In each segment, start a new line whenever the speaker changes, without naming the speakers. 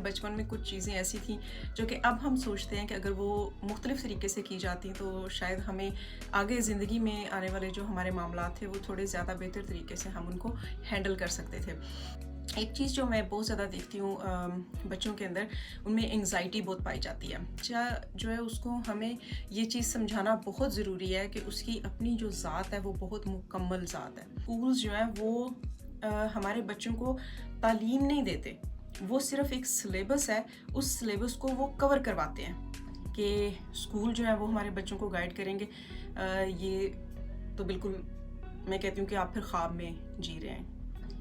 بچپن میں کچھ چیزیں ایسی تھیں جو کہ اب ہم سوچتے ہیں کہ اگر وہ مختلف طریقے سے کی جاتی تو شاید ہمیں آگے زندگی میں آنے والے جو ہمارے معاملات تھے وہ تھوڑے زیادہ بہتر طریقے سے ہم ان کو ہینڈل کر سکتے تھے۔ ایک چیز جو میں بہت زیادہ دیکھتی ہوں بچوں کے اندر، ان میں انگزائٹی بہت پائی جاتی ہے۔ جو ہے اس کو ہمیں یہ چیز سمجھانا بہت ضروری ہے کہ اس کی اپنی جو ذات ہے وہ بہت مکمل ذات ہے۔ اسکولز جو ہیں وہ ہمارے بچوں کو تعلیم نہیں دیتے، وہ صرف ایک سلیبس ہے، اس سلیبس کو وہ کور کرواتے ہیں کہ اسکول جو ہے وہ ہمارے بچوں کو گائیڈ کریں گے۔ یہ تو بالکل میں کہتی ہوں کہ آپ پھر خواب میں جی رہے ہیں۔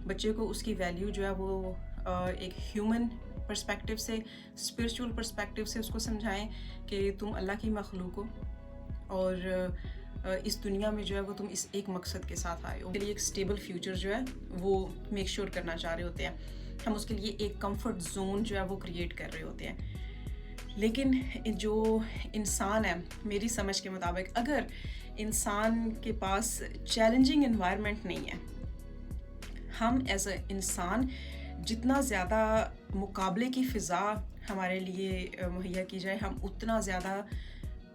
بچے کو اس کی ویلیو جو ہے وہ ایک ہیومن پرسپیکٹیو سے، اسپرچول پرسپیکٹیو سے اس کو سمجھائیں کہ تم اللہ کی مخلوق ہو اور اس دنیا میں جو ہے وہ تم اس ایک مقصد کے ساتھ آئے ہو، اس کے لیے ایک اسٹیبل فیوچر جو ہے وہ میک شیور کرنا چاہ رہے ہوتے ہیں۔ ہم اس کے لیے ایک کمفرٹ زون جو ہے وہ کریٹ کر رہے ہوتے ہیں۔ لیکن جو انسان ہے، میری سمجھ کے مطابق اگر انسان کے پاس چیلنجنگ انوائرمنٹ نہیں ہے، ہم ایز اے انسان جتنا زیادہ مقابلے کی فضا ہمارے لیے مہیا کی جائے، ہم اتنا زیادہ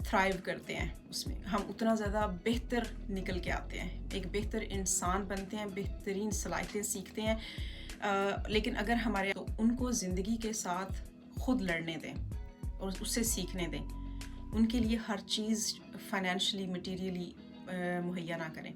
تھرائیو کرتے ہیں، اس میں ہم اتنا زیادہ بہتر نکل کے آتے ہیں، ایک بہتر انسان بنتے ہیں، بہترین صلاحیتیں سیکھتے ہیں۔ لیکن اگر ہمارے تو ان کو زندگی کے ساتھ خود لڑنے دیں اور اس سے سیکھنے دیں، ان کے لیے ہر چیز فائنینشلی مٹیریلی مہیا نہ کریں،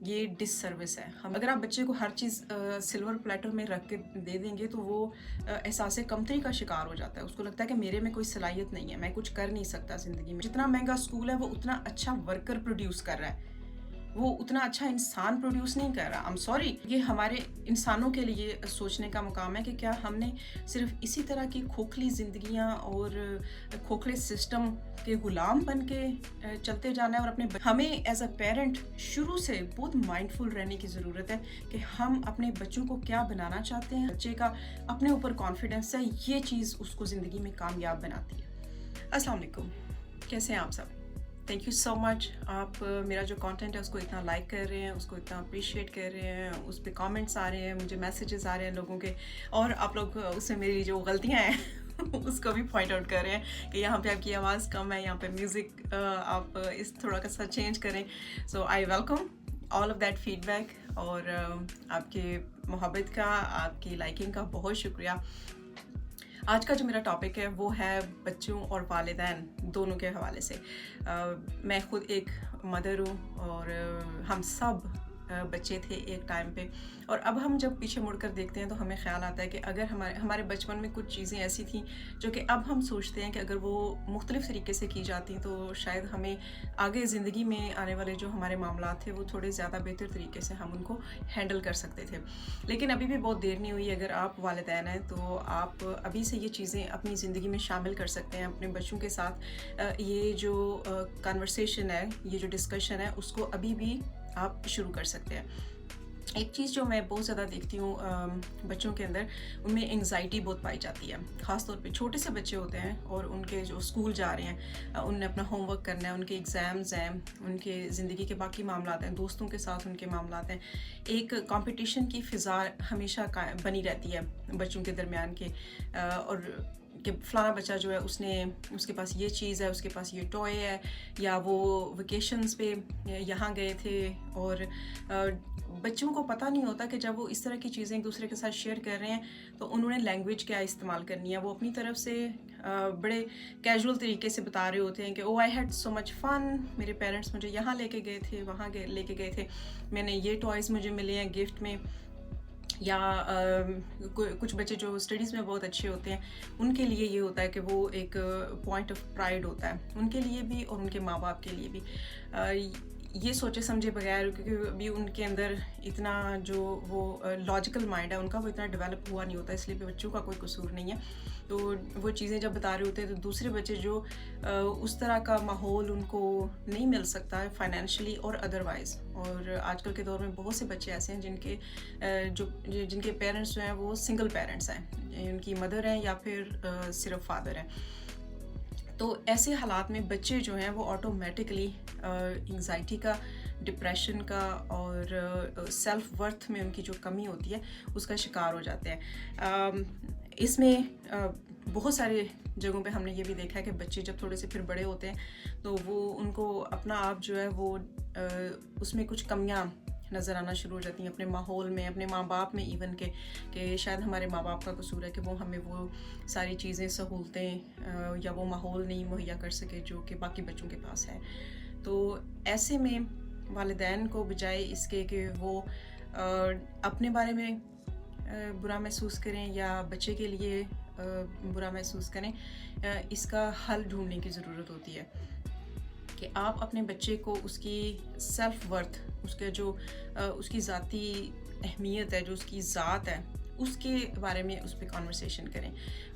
یہ ڈس سروس ہے۔ اگر آپ بچے کو ہر چیز سلور پلیٹر میں رکھ کے دے دیں گے تو وہ احساس کمتری کا شکار ہو جاتا ہے، اس کو لگتا ہے کہ میرے میں کوئی صلاحیت نہیں ہے، میں کچھ کر نہیں سکتا زندگی میں۔ جتنا مہنگا اسکول ہے وہ اتنا اچھا ورکر پروڈیوس کر رہا ہے، وہ اتنا اچھا انسان پروڈیوس نہیں کر رہا۔ I'm sorry، یہ ہمارے انسانوں کے لیے سوچنے کا مقام ہے کہ کیا ہم نے صرف اسی طرح کی کھوکھلی زندگیاں اور کھوکھلے سسٹم کے غلام بن کے چلتے جانا ہے، اور ہمیں ایز اے پیرنٹ شروع سے بہت مائنڈفل رہنے کی ضرورت ہے کہ ہم اپنے بچوں کو کیا بنانا چاہتے ہیں۔ بچے کا اپنے اوپر کانفیڈنس ہے، یہ چیز اس کو زندگی میں کامیاب بناتی ہے۔ السلام علیکم، کیسے ہیں آپ سب؟ تھینک یو سو مچ، آپ میرا جو کانٹینٹ ہے اس کو اتنا لائک کر رہے ہیں، اس کو اتنا اپریشیٹ کر رہے ہیں، اس پہ کامنٹس آ رہے ہیں، مجھے میسیجز آ رہے ہیں لوگوں کے، اور آپ لوگ اس میں میری جو غلطیاں ہیں اس کو بھی پوائنٹ آؤٹ کر رہے ہیں کہ یہاں پہ آپ کی آواز کم ہے، یہاں پہ میوزک آپ اس تھوڑا سا چینج کریں۔ So I welcome all of that feedback, اور آپ کے محبت کا، آپ کی لائکنگ کا بہت شکریہ۔ آج کا جو میرا ٹاپک ہے وہ ہے بچوں اور والدین دونوں کے حوالے سے۔ میں خود ایک مدر ہوں، اور ہم سب بچے تھے ایک ٹائم پہ، اور اب ہم جب پیچھے مڑ کر دیکھتے ہیں تو ہمیں خیال آتا ہے کہ اگر ہمارے بچپن میں کچھ چیزیں ایسی تھیں جو کہ اب ہم سوچتے ہیں کہ اگر وہ مختلف طریقے سے کی جاتی تو شاید ہمیں آگے زندگی میں آنے والے جو ہمارے معاملات تھے وہ تھوڑے زیادہ بہتر طریقے سے ہم ان کو ہینڈل کر سکتے تھے۔ لیکن ابھی بھی بہت دیر نہیں ہوئی، اگر آپ والدین ہیں تو آپ ابھی سے یہ چیزیں اپنی زندگی میں شامل کر سکتے ہیں اپنے بچوں کے ساتھ۔ یہ جو کنورسیشن ہے، یہ جو ڈسکشن ہے، اس کو ابھی بھی آپ شروع کر سکتے ہیں۔ ایک چیز جو میں بہت زیادہ دیکھتی ہوں بچوں کے اندر، ان میں انگزائٹی بہت پائی جاتی ہے، خاص طور پہ چھوٹے سے بچے ہوتے ہیں اور ان کے جو اسکول جا رہے ہیں، ان نے اپنا ہوم ورک کرنا ہے، ان کے ایگزامز ہیں، ان کے زندگی کے باقی معاملات ہیں، دوستوں کے ساتھ ان کے معاملات ہیں، ایک کمپٹیشن کی فضا ہمیشہ بنی رہتی ہے بچوں کے درمیان کے، اور کہ فلانا بچہ جو ہے اس کے پاس یہ چیز ہے، اس کے پاس یہ ٹوائے ہے، یا وہ ویکیشنز پہ یہاں گئے تھے، اور بچوں کو پتہ نہیں ہوتا کہ جب وہ اس طرح کی چیزیں ایک دوسرے کے ساتھ شیئر کر رہے ہیں تو انہوں نے لینگویج کیا استعمال کرنی ہے۔ وہ اپنی طرف سے بڑے کیجول طریقے سے بتا رہے ہوتے ہیں کہ او آئی ہیڈ سو مچ فن، میرے پیرنٹس مجھے یہاں لے کے گئے تھے، وہاں لے کے گئے تھے، میں نے یہ ٹوائز مجھے ملے ہیں گفٹ میں۔ یا کچھ بچے جو اسٹڈیز میں بہت اچھے ہوتے ہیں، ان کے لیے یہ ہوتا ہے کہ وہ ایک پوائنٹ آف پرائڈ ہوتا ہے ان کے لیے بھی اور ان کے ماں باپ کے لیے بھی، یہ سوچے سمجھے بغیر، کیونکہ ابھی ان کے اندر اتنا جو وہ لاجیکل مائنڈ ہے ان کا وہ اتنا ڈیولپ ہوا نہیں ہوتا، اس لیے بچوں کا کوئی قصور نہیں ہے۔ تو وہ چیزیں جب بتا رہے ہوتے ہیں تو دوسرے بچے جو اس طرح کا ماحول ان کو نہیں مل سکتا ہے فائنینشلی اور ادروائز، اور آج کل کے دور میں بہت سے بچے ایسے ہیں جن کے پیرنٹس جو ہیں وہ سنگل پیرنٹس ہیں، ان کی مدر ہیں یا پھر صرف فادر ہیں۔ تو ایسے حالات میں بچے جو ہیں وہ آٹومیٹکلی انگزائٹی کا، ڈپریشن کا اور سیلف ورتھ میں ان کی جو کمی ہوتی ہے اس کا شکار ہو جاتے ہیں۔ اس میں بہت سارے جگہوں پہ ہم نے یہ بھی دیکھا ہے کہ بچے جب تھوڑے سے پھر بڑے ہوتے ہیں تو وہ ان کو اپنا آپ جو ہے وہ اس میں کچھ کمیاں نظر آنا شروع ہو جاتی ہیں اپنے ماحول میں، اپنے ماں باپ میں ایون کہ شاید ہمارے ماں باپ کا قصور ہے کہ وہ ہمیں وہ ساری چیزیں، سہولتیں یا وہ ماحول نہیں مہیا کر سکے جو کہ باقی بچوں کے پاس ہے. تو ایسے میں والدین کو بجائے اس کے کہ وہ اپنے بارے میں برا محسوس کریں یا بچے کے لیے برا محسوس کریں، اس کا حل ڈھونڈنے کی ضرورت ہوتی ہے کہ آپ اپنے بچے کو اس کی سیلف ورتھ، اس کے جو اس کی ذاتی اہمیت ہے، جو اس کی ذات ہے، اس کے بارے میں اس پہ کانورسیشن کریں،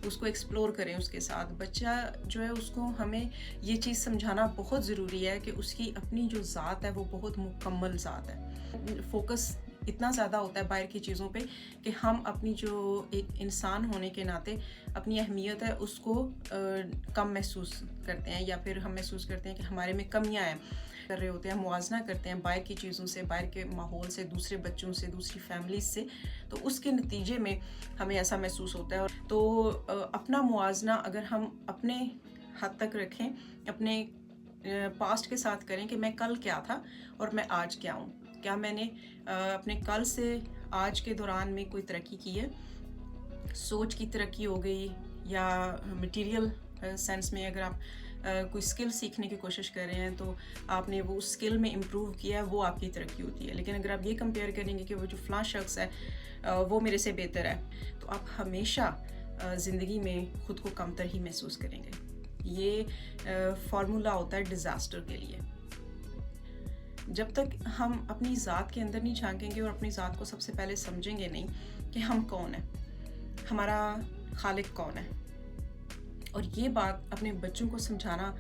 اس کو ایکسپلور کریں اس کے ساتھ. بچہ جو ہے اس کو ہمیں یہ چیز سمجھانا بہت ضروری ہے کہ اس کی اپنی جو ذات ہے وہ بہت مکمل ذات ہے. فوکس اتنا زیادہ ہوتا ہے باہر کی چیزوں پہ کہ ہم اپنی جو ایک انسان ہونے کے ناطے اپنی اہمیت ہے اس کو کم محسوس کرتے ہیں، یا پھر ہم محسوس کرتے ہیں کہ ہمارے میں کمیاں ہیں، کر رہے ہوتے ہیں، موازنہ کرتے ہیں باہر کی چیزوں سے، باہر کے ماحول سے، دوسرے بچوں سے، دوسری فیملیز سے. تو اس کے نتیجے میں ہمیں ایسا محسوس ہوتا ہے. تو اپنا موازنہ اگر ہم اپنے حد تک رکھیں، اپنے پاسٹ کے ساتھ کریں کہ میں کل کیا تھا اور میں آج کیا ہوں، کیا میں نے اپنے کل سے آج کے دوران میں کوئی ترقی کی ہے، سوچ کی ترقی ہو گئی، یا مٹیریل سینس میں اگر آپ کوئی سکل سیکھنے کی کوشش کر رہے ہیں تو آپ نے وہ سکل میں امپروو کیا ہے، وہ آپ کی ترقی ہوتی ہے. لیکن اگر آپ یہ کمپیئر کریں گے کہ وہ جو فلاں شخص ہے وہ میرے سے بہتر ہے، تو آپ ہمیشہ زندگی میں خود کو کمتر ہی محسوس کریں گے. یہ فارمولا ہوتا ہے ڈیزاسٹر کے لیے. جب تک ہم اپنی ذات کے اندر نہیں جھانکیں گے اور اپنی ذات کو سب سے پہلے سمجھیں گے نہیں کہ ہم کون ہیں، ہمارا خالق کون ہے، اور یہ بات اپنے بچوں کو سمجھانا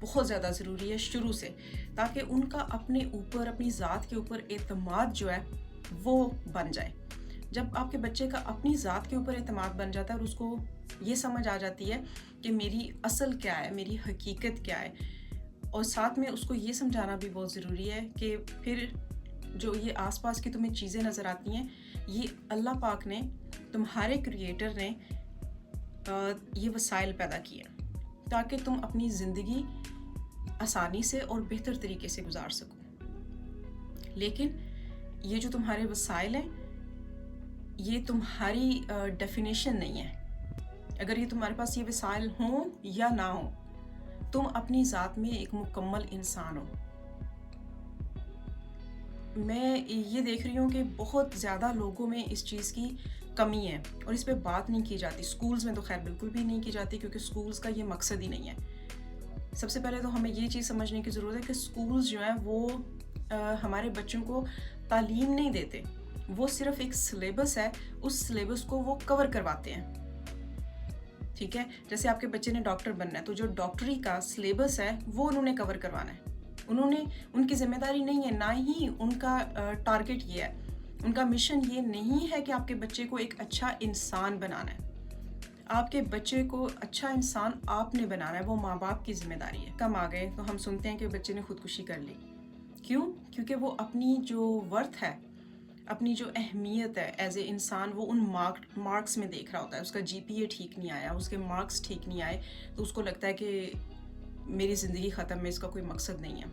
بہت زیادہ ضروری ہے شروع سے، تاکہ ان کا اپنے اوپر، اپنی ذات کے اوپر اعتماد جو ہے وہ بن جائے. جب آپ کے بچے کا اپنی ذات کے اوپر اعتماد بن جاتا ہے اور اس کو یہ سمجھ آ جاتی ہے کہ میری اصل کیا ہے، میری حقیقت کیا ہے، اور ساتھ میں اس کو یہ سمجھانا بھی بہت ضروری ہے کہ پھر جو یہ آس پاس کی تمہیں چیزیں نظر آتی ہیں، یہ اللہ پاک نے، تمہارے کریٹر نے یہ وسائل پیدا کیے تاکہ تم اپنی زندگی آسانی سے اور بہتر طریقے سے گزار سکو. لیکن یہ جو تمہارے وسائل ہیں یہ تمہاری ڈیفینیشن نہیں ہے. اگر یہ تمہارے پاس یہ وسائل ہوں یا نہ ہوں، تم اپنی ذات میں ایک مکمل انسان ہو. میں یہ دیکھ رہی ہوں کہ بہت زیادہ لوگوں میں اس چیز کی کمی ہے اور اس پہ بات نہیں کی جاتی. سکولز میں تو خیر بالکل بھی نہیں کی جاتی، کیونکہ سکولز کا یہ مقصد ہی نہیں ہے. سب سے پہلے تو ہمیں یہ چیز سمجھنے کی ضرورت ہے کہ سکولز جو ہیں وہ ہمارے بچوں کو تعلیم نہیں دیتے، وہ صرف ایک سلیبس ہے، اس سلیبس کو وہ کور کرواتے ہیں. ٹھیک ہے، جیسے آپ کے بچے نے ڈاکٹر بننا ہے تو جو ڈاکٹری کا سلیبس ہے وہ انہوں نے کور کروانا ہے. ان کی ذمہ داری نہیں ہے، نہ ہی ان کا ٹارگٹ یہ ہے، ان کا مشن یہ نہیں ہے کہ آپ کے بچے کو ایک اچھا انسان بنانا ہے. آپ کے بچے کو اچھا انسان آپ نے بنانا ہے، وہ ماں باپ کی ذمہ داری ہے. کم آ گئے تو ہم سنتے ہیں کہ بچے نے خودکشی کر لی. کیوں؟ کیونکہ وہ اپنی جو ورتھ ہے، اپنی جو اہمیت ہے ایز اے انسان، وہ ان مارکس میں دیکھ رہا ہوتا ہے. اس کا GPA ٹھیک نہیں آیا، اس کے مارکس ٹھیک نہیں آئے، تو اس کو لگتا ہے کہ میری زندگی ختم ہے، اس کا کوئی مقصد نہیں ہے.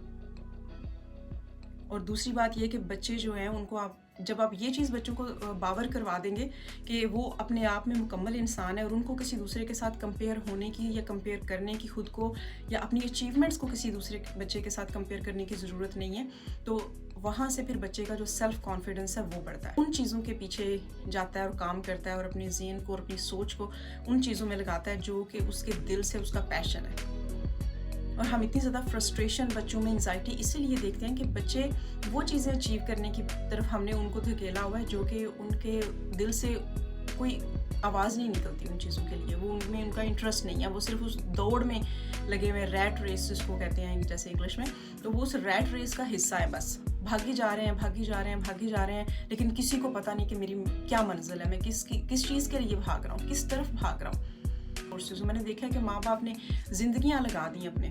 اور دوسری بات یہ کہ بچے جو ہیں ان کو جب آپ یہ چیز بچوں کو باور کروا دیں گے کہ وہ اپنے آپ میں مکمل انسان ہے اور ان کو کسی دوسرے کے ساتھ کمپیئر ہونے کی یا کمپیئر کرنے کی، خود کو یا اپنی اچیومنٹس کو کسی دوسرے بچے کے ساتھ کمپیئر کرنے کی ضرورت نہیں ہے، تو وہاں سے پھر بچے کا جو سیلف کانفیڈنس ہے وہ بڑھتا ہے، ان چیزوں کے پیچھے جاتا ہے اور کام کرتا ہے اور اپنے ذہن کو اور اپنی سوچ کو ان چیزوں میں لگاتا ہے جو کہ اس کے دل سے اس کا پیشن ہے. اور ہم اتنی زیادہ فرسٹریشن بچوں میں، انزائٹی اسی لیے دیکھتے ہیں کہ بچے وہ چیزیں اچیو کرنے کی طرف ہم نے ان کو دھکیلا ہوا ہے جو کہ ان کے دل سے کوئی آواز نہیں نکلتی ان چیزوں کے لیے، وہ ان میں ان کا انٹرسٹ نہیں ہے، وہ صرف اس دوڑ میں لگے ہوئے، ریٹ ریس جس کو کہتے ہیں جیسے انگلش میں، تو وہ اس ریٹ ریس کا حصہ ہے. بس بھاگی جا رہے ہیں، لیکن کسی کو پتہ نہیں کہ میری کیا منزل ہے، میں کس چیز کے لیے بھاگ رہا ہوں، کس طرف بھاگ رہا ہوں. میں نے دیکھا کہ ماں باپ نے زندگیاں لگا دی اپنے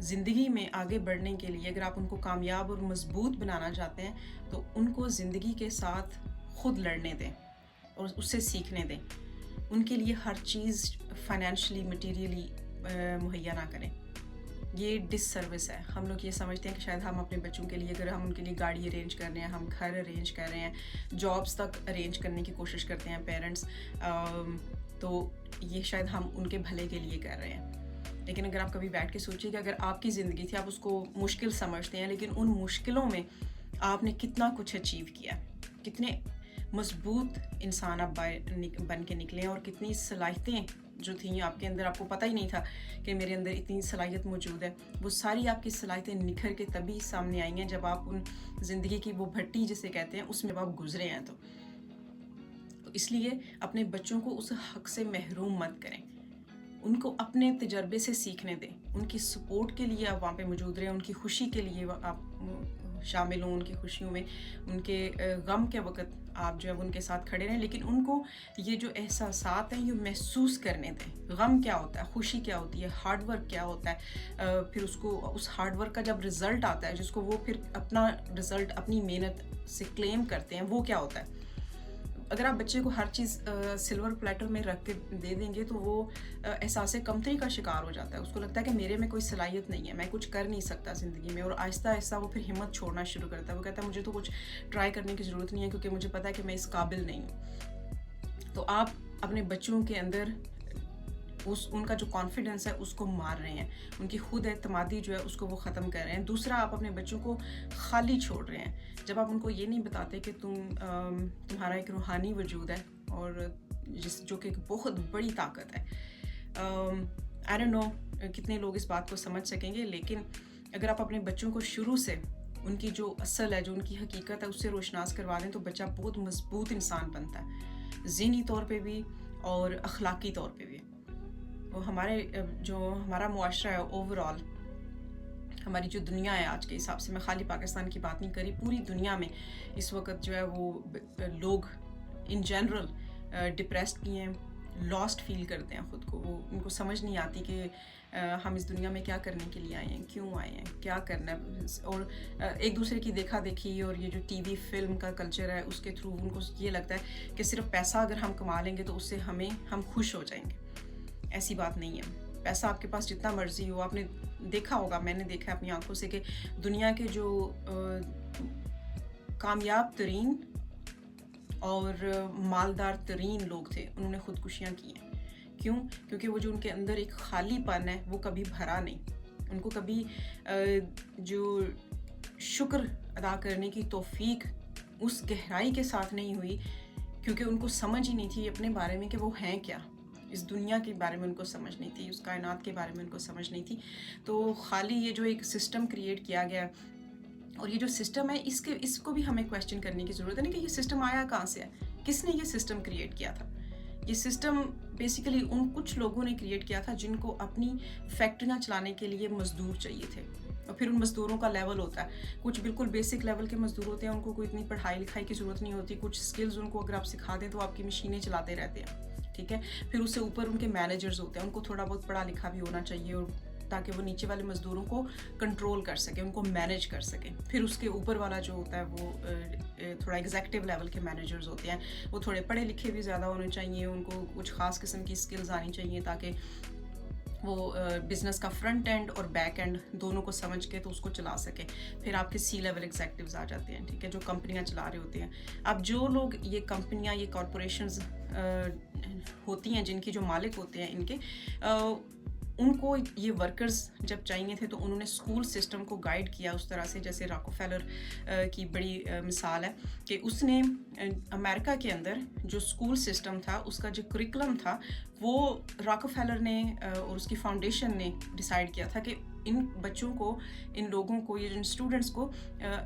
زندگی میں آگے بڑھنے کے لیے اگر آپ ان کو کامیاب اور مضبوط بنانا چاہتے ہیں تو ان کو زندگی کے ساتھ خود لڑنے دیں اور اس سے سیکھنے دیں. ان کے لیے ہر چیز فائنینشلی مٹیریلی مہیا نہ کریں. یہ ڈس سروس ہے. ہم لوگ یہ سمجھتے ہیں کہ شاید ہم اپنے بچوں کے لیے اگر ہم ان کے لیے گاڑی ارینج کر رہے ہیں, ہم گھر ارینج کر رہے ہیں, جابس تک ارینج کرنے کی کوشش کرتے ہیں پیرنٹس, تو یہ شاید ہم ان کے بھلے کے لیے کر رہے ہیں. لیکن اگر آپ کبھی بیٹھ کے سوچیے کہ اگر آپ کی زندگی تھی, آپ اس کو مشکل سمجھتے ہیں, لیکن ان مشکلوں میں آپ نے کتنا کچھ اچیو کیا, کتنے مضبوط انسان آپ بن کے نکلے, اور کتنی صلاحیتیں جو تھیں آپ کے اندر, آپ کو پتہ ہی نہیں تھا کہ میرے اندر اتنی صلاحیت موجود ہے. وہ ساری آپ کی صلاحیتیں نکھر کے تبھی سامنے آئی ہیں جب آپ ان زندگی کی وہ بھٹی جسے کہتے ہیں اس میں آپ گزرے ہیں. تو اس لیے اپنے بچوں کو اس حق سے محروم مت کریں. ان کو اپنے تجربے سے سیکھنے دیں. ان کی سپورٹ کے لیے آپ وہاں پہ موجود رہیں, ان کی خوشی کے لیے آپ شامل ہوں, ان کی خوشیوں میں, ان کے غم کے وقت آپ جو ہے ان کے ساتھ کھڑے رہیں. لیکن ان کو یہ جو احساسات ہیں یہ محسوس کرنے دیں. غم کیا ہوتا ہے, خوشی کیا ہوتی ہے, ہارڈ ورک کیا ہوتا ہے, پھر اس کو اس ہارڈ ورک کا جب رزلٹ آتا ہے جس کو وہ پھر اپنا رزلٹ اپنی محنت سے کلیم کرتے ہیں, وہ کیا ہوتا ہے. اگر آپ بچے کو ہر چیز سلور پلیٹر میں رکھ کے دے دیں گے تو وہ احساس کمتری کا شکار ہو جاتا ہے. اس کو لگتا ہے کہ میرے میں کوئی صلاحیت نہیں ہے, میں کچھ کر نہیں سکتا زندگی میں, اور آہستہ آہستہ وہ پھر ہمت چھوڑنا شروع کرتا ہے. وہ کہتا ہے مجھے تو کچھ ٹرائی کرنے کی ضرورت نہیں ہے کیونکہ مجھے پتہ ہے کہ میں اس قابل نہیں ہوں. تو آپ اپنے بچوں کے اندر ان کا جو کانفیڈنس ہے اس کو مار رہے ہیں, ان کی خود اعتمادی جو ہے اس کو وہ ختم کر رہے ہیں. دوسرا, آپ اپنے بچوں کو خالی چھوڑ رہے ہیں جب آپ ان کو یہ نہیں بتاتے کہ تمہارا ایک روحانی وجود ہے اور جو کہ ایک بہت بڑی طاقت ہے. آئی ڈونٹ نو کتنے لوگ اس بات کو سمجھ سکیں گے, لیکن اگر آپ اپنے بچوں کو شروع سے ان کی جو اصل ہے, جو ان کی حقیقت ہے, اس سے روشناس کروا دیں تو بچہ بہت مضبوط انسان بنتا ہے, ذہنی طور پہ بھی اور اخلاقی طور پہ بھی. وہ ہمارا معاشرہ ہے اوور آل, ہماری جو دنیا ہے آج کے حساب سے, میں خالی پاکستان کی بات نہیں کری, پوری دنیا میں اس وقت جو ہے وہ لوگ ان جنرل ڈپریسڈ بھی ہیں, لاسٹ فیل کرتے ہیں خود کو. وہ ان کو سمجھ نہیں آتی کہ ہم اس دنیا میں کیا کرنے کے لیے آئے ہیں, کیوں آئے ہیں, کیا کرنا ہے. اور ایک دوسرے کی دیکھا دیکھی اور یہ جو ٹی وی فلم کا کلچر ہے اس کے تھرو ان کو یہ لگتا ہے کہ صرف پیسہ اگر ہم کما لیں گے تو اس سے ہم خوش ہو جائیں گے. ایسی بات نہیں ہے. پیسہ آپ کے پاس جتنا مرضی ہو, آپ نے دیکھا ہوگا, میں نے دیکھا اپنی آنکھوں سے کہ دنیا کے جو کامیاب ترین اور مالدار ترین لوگ تھے انہوں نے خودکشیاں کی ہیں. کیوں؟ کیونکہ وہ جو ان کے اندر ایک خالی پن ہے وہ کبھی بھرا نہیں. ان کو کبھی جو شکر ادا کرنے کی توفیق اس گہرائی کے ساتھ نہیں ہوئی, کیونکہ ان کو سمجھ ہی نہیں تھی اپنے بارے میں کہ وہ ہیں کیا. اس دنیا کے بارے میں ان کو سمجھ نہیں تھی, اس کائنات کے بارے میں ان کو سمجھ نہیں تھی. تو خالی یہ جو ایک سسٹم کریٹ کیا گیا, اور یہ جو سسٹم ہے اس کو بھی ہمیں کویسچن کرنے کی ضرورت ہے نا کہ یہ سسٹم آیا کہاں سے ہے, کس نے یہ سسٹم کریٹ کیا تھا. یہ سسٹم بیسیکلی ان کچھ لوگوں نے کریٹ کیا تھا جن کو اپنی فیکٹریاں چلانے کے لیے مزدور چاہیے تھے. اور پھر ان مزدوروں کا لیول ہوتا ہے, کچھ بالکل بیسک لیول کے مزدور ہوتے ہیں, ان کو کوئی اتنی پڑھائی لکھائی کی ضرورت نہیں ہوتی. کچھ سکلز ان کو اگر آپ سکھا دیں تو آپ کی مشینیں چلاتے رہتے ہیں, ٹھیک ہے. پھر اس سے اوپر ان کے مینیجرز ہوتے ہیں, ان کو تھوڑا بہت پڑھا لکھا بھی ہونا چاہیے اور تاکہ وہ نیچے والے مزدوروں کو کنٹرول کر سکیں, ان کو مینیج کر سکیں. پھر اس کے اوپر والا جو ہوتا ہے وہ تھوڑا ایگزیکٹو لیول کے مینیجرز ہوتے ہیں, وہ تھوڑے پڑھے لکھے بھی زیادہ ہونے چاہیے, ان کو کچھ خاص قسم کی اسکلز آنی چاہیے تاکہ وہ بزنس کا فرنٹ اینڈ اور بیک اینڈ دونوں کو سمجھ کے تو اس کو چلا سکے. پھر آپ کے سی لیول ایگزیکٹیوز آ جاتے ہیں, ٹھیک ہے, جو کمپنیاں چلا رہے ہوتے ہیں. اب جو لوگ یہ کمپنیاں, یہ کارپوریشنز ہوتی ہیں, جن کی جو مالک ہوتے ہیں ان کے, ان کو یہ ورکرز جب چاہیے تھے تو انہوں نے اسکول سسٹم کو گائیڈ کیا اس طرح سے, جیسے راکوفیلر کی بڑی مثال ہے کہ اس نے امریکہ کے اندر جو اسکول سسٹم تھا اس کا جو کریکلم تھا وہ راکوفیلر نے اور اس کی فاؤنڈیشن نے ڈیسائیڈ کیا تھا کہ ان بچوں کو, ان لوگوں کو, یہ اسٹوڈنٹس کو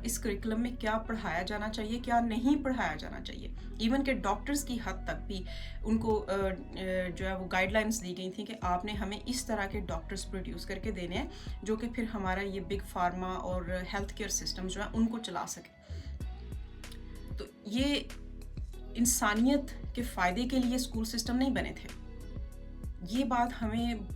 اس کریکلم میں کیا پڑھایا جانا چاہیے, کیا نہیں پڑھایا جانا چاہیے. ایون کہ ڈاکٹرز کی حد تک بھی ان کو جو ہے وہ گائیڈ لائنس دی گئی تھیں کہ آپ نے ہمیں اس طرح کے ڈاکٹرز پروڈیوس کر کے دینے ہیں جو کہ پھر ہمارا یہ بگ فارما اور ہیلتھ کیئر سسٹم جو ہے ان کو چلا سکے. تو یہ انسانیت کے فائدے کے لیے اسکول سسٹم نہیں بنے تھے. یہ بات ہمیں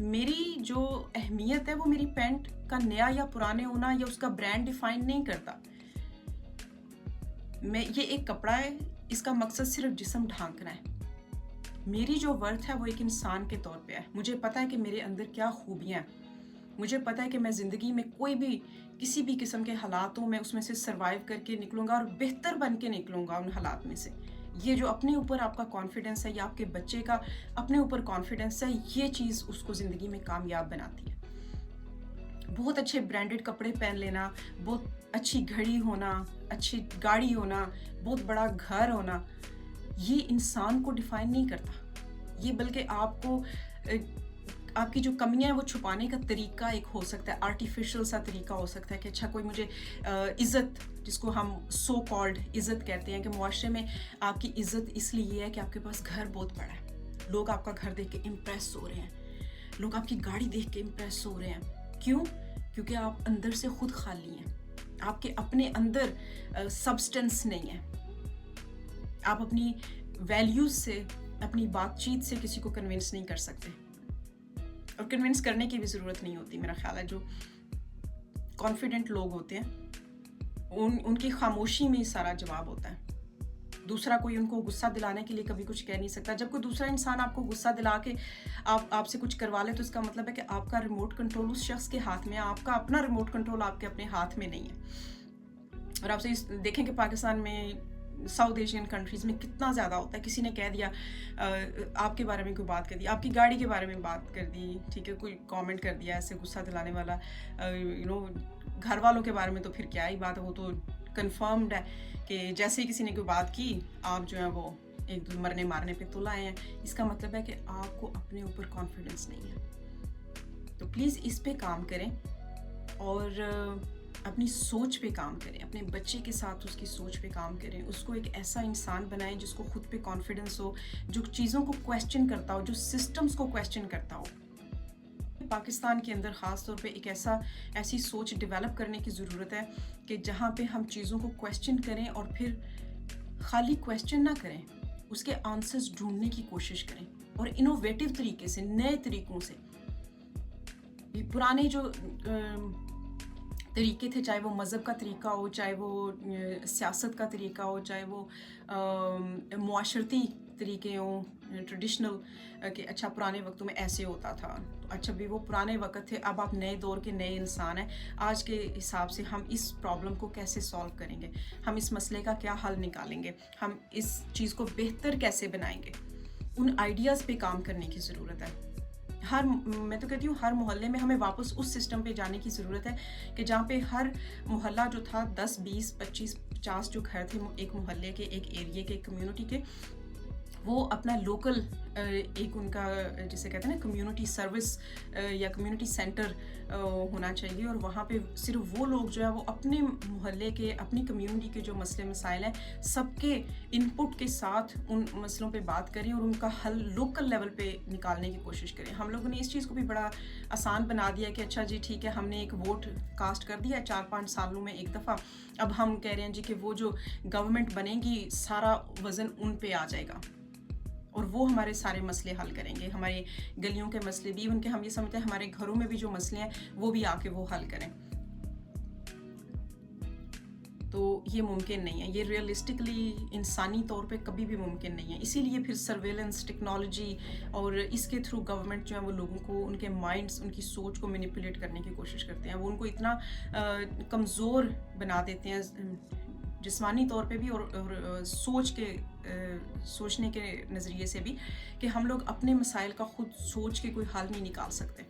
میری جو اہمیت ہے وہ میری پینٹ کا نیا یا پرانے ہونا یا اس کا برانڈ ڈیفائن نہیں کرتا. یہ ایک کپڑا ہے، اس کا مقصد صرف جسم ڈھانکنا ہے. میری جو ورتھ ہے وہ ایک انسان کے طور پہ ہے. مجھے پتا ہے کہ میرے اندر کیا خوبیاں ہیں. مجھے پتا ہے کہ میں زندگی میں کوئی بھی کسی بھی قسم کے حالاتوں میں اس میں سے سروائیو کر کے نکلوں گا اور بہتر بن کے نکلوں گا ان حالات میں سے. یہ جو اپنے اوپر آپ کا کانفیڈنس ہے یا آپ کے بچے کا اپنے اوپر کانفیڈنس ہے، یہ چیز اس کو زندگی میں کامیاب بناتی ہے. بہت اچھے برانڈڈ کپڑے پہن لینا، بہت اچھی گھڑی ہونا، اچھی گاڑی ہونا، بہت بڑا گھر ہونا، یہ انسان کو ڈیفائن نہیں کرتا. یہ بلکہ آپ کو آپ کی جو کمیاں ہیں وہ چھپانے کا طریقہ ایک ہو سکتا ہے، آرٹیفیشل سا طریقہ ہو سکتا ہے کہ اچھا کوئی مجھے عزت، جس کو ہم سو کالڈ عزت کہتے ہیں، کہ معاشرے میں آپ کی عزت اس لیے ہے کہ آپ کے پاس گھر بہت بڑا ہے. لوگ آپ کا گھر دیکھ کے امپریس ہو رہے ہیں، لوگ آپ کی گاڑی دیکھ کے امپریس ہو رہے ہیں. کیوں؟ کیونکہ آپ اندر سے خود خالی ہیں. آپ کے اپنے اندر سبسٹنس نہیں ہے. آپ اپنی ویلیوز سے، اپنی بات چیت سے کسی کو کنونس نہیں کر سکتے، اور کنونس کرنے کی بھی ضرورت نہیں ہوتی. میرا خیال ہے جو کانفیڈنٹ لوگ ہوتے ہیں ان کی خاموشی میں ہی سارا جواب ہوتا ہے. دوسرا کوئی ان کو غصہ دلانے کے لیے کبھی کچھ کہہ نہیں سکتا. جب کوئی دوسرا انسان آپ کو غصہ دلا کے آپ سے کچھ کروا لے تو اس کا مطلب ہے کہ آپ کا ریموٹ کنٹرول اس شخص کے ہاتھ میں ہے، آپ کا اپنا ریموٹ کنٹرول آپ کے اپنے ہاتھ میں نہیں ہے. اور آپ سے دیکھیں کہ پاکستان میں، ساؤتھ ایشین کنٹریز میں کتنا زیادہ ہوتا ہے. کسی نے کہہ دیا آپ کے بارے میں کوئی بات کر دی، آپ کی گاڑی کے بارے میں بات کر دی، ٹھیک ہے، کوئی کامنٹ کر دیا ایسے غصہ دلانے والا. گھر والوں کے بارے میں تو پھر کیا ہی بات ہے، وہ تو کنفرمڈ ہے کہ جیسے ہی کسی نے کوئی بات کی آپ جو ہے وہ ایک مرنے مارنے پہ تل آئے ہیں. اس کا مطلب ہے کہ آپ کو اپنے اوپر کانفیڈنس نہیں ہے. تو پلیز اس پہ کام کریں اور اپنی سوچ پہ کام کریں. اپنے بچے کے ساتھ اس کی سوچ پہ کام کریں. اس کو ایک ایسا انسان بنائیں جس کو خود پہ کانفیڈنس ہو، جو چیزوں کو کویسچن کرتا ہو، جو سسٹمز کو کویسچن کرتا ہو. پاکستان کے اندر خاص طور پہ ایک ایسی سوچ ڈیولپ کرنے کی ضرورت ہے کہ جہاں پہ ہم چیزوں کو کویسچن کریں اور پھر خالی کویسچن نہ کریں، اس کے آنسرز ڈھونڈنے کی کوشش کریں اور انوویٹو طریقے سے، نئے طریقوں سے. پرانے جو طریقے تھے، چاہے وہ مذہب کا طریقہ ہو، چاہے وہ سیاست کا طریقہ ہو، چاہے وہ معاشرتی طریقے ہوں، ٹریڈیشنل، کہ اچھا پرانے وقتوں میں ایسے ہوتا تھا. تو اچھا بھی وہ پرانے وقت تھے، اب آپ نئے دور کے نئے انسان ہیں. آج کے حساب سے ہم اس پرابلم کو کیسے سالو کریں گے، ہم اس مسئلے کا کیا حل نکالیں گے، ہم اس چیز کو بہتر کیسے بنائیں گے، ان آئیڈیاز پہ کام کرنے کی ضرورت ہے. میں تو کہتی ہوں ہر محلے میں ہمیں واپس اس سسٹم پہ جانے کی ضرورت ہے کہ جہاں پہ ہر محلہ جو تھا 10 20 25 50 جو گھر تھے ایک محلے کے، ایک ایریے کے، ایک کمیونٹی کے، وہ اپنا لوکل ایک ان کا جسے کہتے ہیں نا کمیونٹی سروس یا کمیونٹی سینٹر ہونا چاہیے. اور وہاں پہ صرف وہ لوگ جو ہے وہ اپنے محلے کے، اپنی کمیونٹی کے جو مسئلے مسائل ہیں سب کے ان پٹ کے ساتھ ان مسئلوں پہ بات کریں اور ان کا حل لوکل لیول پہ نکالنے کی کوشش کریں. ہم لوگوں نے اس چیز کو بھی بڑا آسان بنا دیا کہ اچھا جی ٹھیک ہے، ہم نے ایک ووٹ کاسٹ کر دیا 4-5 سالوں میں ایک دفعہ، اب ہم کہہ رہے ہیں جی کہ وہ جو گورنمنٹ بنے گی سارا وزن ان پہ آ جائے گا اور وہ ہمارے سارے مسئلے حل کریں گے. ہمارے گلیوں کے مسئلے بھی، ان کے ہم یہ سمجھتے ہیں ہمارے گھروں میں بھی جو مسئلے ہیں وہ بھی آ کے وہ حل کریں. تو یہ ممکن نہیں ہے، یہ ریئلسٹکلی انسانی طور پہ کبھی بھی ممکن نہیں ہے. اسی لیے پھر سرویلنس ٹیکنالوجی اور اس کے تھرو گورنمنٹ جو ہے وہ لوگوں کو، ان کے مائنڈس، ان کی سوچ کو مینیپولیٹ کرنے کی کوشش کرتے ہیں. وہ ان کو اتنا کمزور بنا دیتے ہیں جسمانی طور پہ بھی اور سوچنے کے نظریے سے بھی، کہ ہم لوگ اپنے مسائل کا خود سوچ کے کوئی حل نہیں نکال سکتے.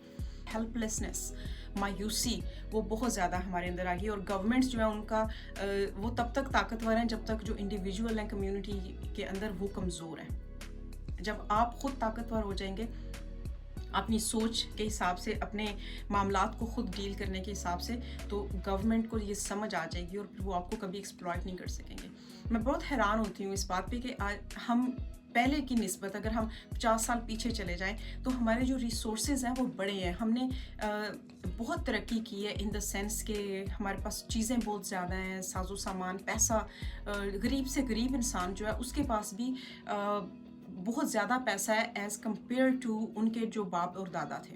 ہیلپ لیسنس، مایوسی، وہ بہت زیادہ ہمارے اندر آ گئی. اور گورنمنٹس جو ہیں ان کا وہ تب تک طاقتور ہیں جب تک جو انڈیویجول ہیں کمیونٹی کے اندر وہ کمزور ہیں. جب آپ خود طاقتور ہو جائیں گے اپنی سوچ کے حساب سے، اپنے معاملات کو خود ڈیل کرنے کے حساب سے، تو گورنمنٹ کو یہ سمجھ آ جائے گی اور پھر وہ آپ کو کبھی ایکسپلائٹ نہیں کر سکیں گے. میں بہت حیران ہوتی ہوں اس بات پہ کہ ہم پہلے کی نسبت اگر ہم 50 سال پیچھے چلے جائیں تو ہمارے جو ریسورسز ہیں وہ بڑے ہیں. ہم نے بہت ترقی کی ہے ان دا سینس کہ ہمارے پاس چیزیں بہت زیادہ ہیں، ساز و سامان، پیسہ. غریب سے غریب انسان جو ہے اس کے پاس بھی بہت زیادہ پیسہ ہے ایز کمپیئر ٹو ان کے جو باپ اور دادا تھے.